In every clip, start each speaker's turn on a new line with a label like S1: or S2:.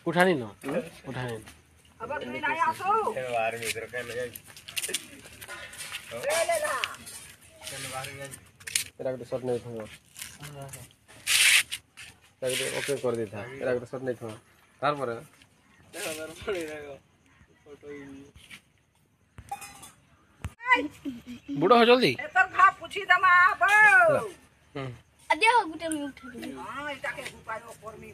S1: उठानी नो उठानी
S2: अब नहीं आसो
S3: बाहर में इधर कर लगा
S2: ले ला
S3: चल बाहर गया
S1: तेरा को शॉट नहीं था तेरा को ओके कर दी था तेरा को शॉट नहीं था तार पर
S3: पड़ी रहेगा फोटो
S1: बुढ़ो हो जल्दी
S2: एतर खा पूछी दमा बो
S4: अदे हो गुटे में उठ
S2: हां इटा के उपायो परमी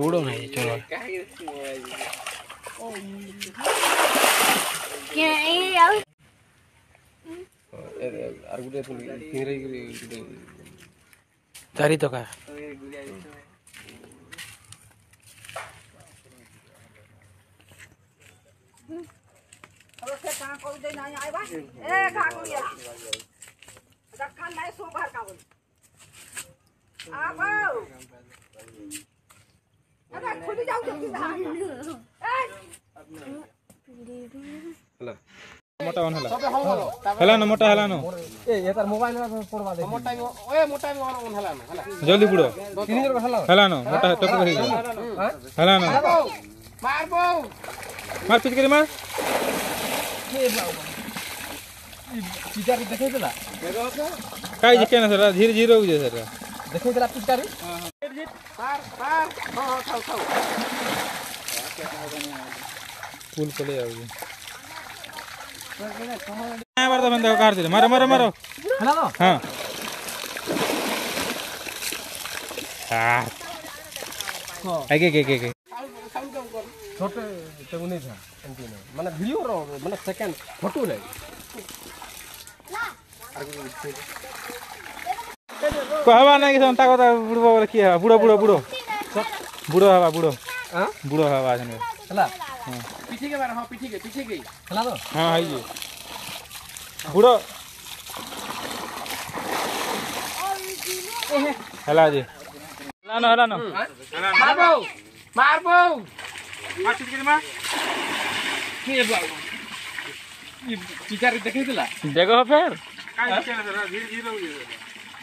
S1: बुढ़ो नहीं चलो
S3: काहे
S4: ओ क्या ए आओ
S1: आर गुटे तीन चारी तो का
S2: अब से कहां को दे नहीं आइबा ए खा गुड़िया रखा नहीं सो भर का बोल आओ अरे खुद जाओ जल्दी ए
S1: हला
S5: मोटा वन हला न मोटा हला न
S1: ए तार मोबाइल में पड़वा दे मोटा ओए मोटा भी ऑन हला न हला
S5: जल्दी बुड़ो
S1: तीन जन हला
S5: हला न मोटा टक रही हला न
S1: मार बो
S5: मार पिच करी मार
S1: के बाबू पिटारी देखे देला
S5: काई जिके न सर धीरे धीरे हो जे सर
S1: देखे देला पिटारी
S2: पार पार हां खाओ खाओ
S5: फूल पले आओ ये बार तो बंदे को काट दे मारो मारो मारो
S1: हला नो
S5: हां हां आगे के के
S1: छोटे तो नहीं था एमपी ने माने वीडियो रो माने सेकंड फोटो ले
S5: कहवा नहीं कि ता कथा बुड़बो बोले की है बुड़ो बुड़ो बुड़ो बुड़ो हवा बुड़ो
S1: हां
S5: बुड़ो हवा जने
S1: हला
S3: पीछे के बार हां पीछे के
S1: हला नो
S5: हां है ये बुड़ो हला जी हला नो
S1: मार बो
S5: मार चित करी मार
S1: के बाबू ये पिटारी देखे देला
S5: देखो फिर
S3: काहे जिके न सर धीरे धीरे हो जे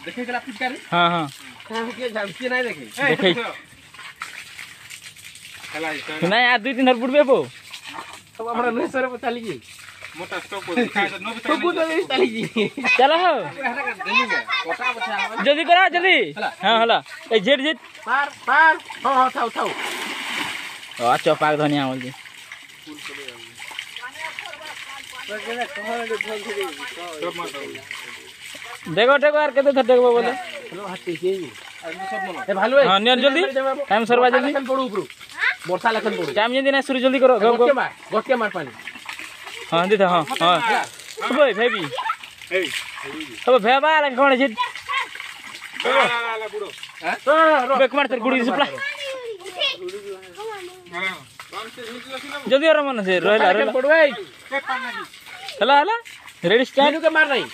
S1: देखे देला पिटारी
S5: हां हां
S1: कहां के झमकी नहीं देखे
S5: देखे
S3: हला
S5: नहीं यार 2-3 हर बुड़बे बो
S1: अब हमरा नहीं सर बता लीजिए
S3: मोटा स्टॉप को दिखा तो नो भी
S1: तो बुझ नहीं चली जी
S5: चलो हो
S1: कोटा बचा
S5: जल्दी करा जल्दी हां हला ए जेट जेट
S1: पार पार हां थाउ थाउ
S5: आ चपाक धनिया बोल जी देखो देखो यार केते देखबो बोले
S1: ए भालू
S5: हां नियर जल्दी टाइम सरवा जल्दी
S1: पड़ू ऊपर वर्षा लखन पड़ू
S5: टाइम जल्दी ना शुरू जल्दी करो गो गो
S1: गोटे मार पानी
S5: हां दे हां हां ओए भाई
S3: ए
S5: अब भेबा लग कोन जी
S3: ला बुड़ो
S5: बेक मार तर गुड़ी सुपला जल्दी आराम मन से रहला रहला
S1: पड़ू ए
S5: हला हला रेडी स्टार्ट
S1: के मार नहीं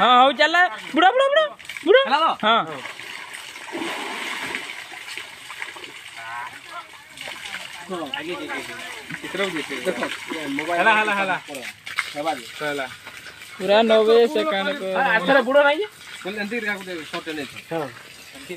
S5: हां हो चल बुड़ा बुड़ा बुड़ा बुड़ा
S1: हला लो
S5: हां
S1: आगे के
S3: कितना देखे
S1: देखो मोबाइल
S3: हला
S1: हला
S3: चला
S5: पूरा 90 सेकंड को
S1: अच्छा बुड़ो नहीं
S3: बोल अंदर का को शॉट नहीं था
S1: हां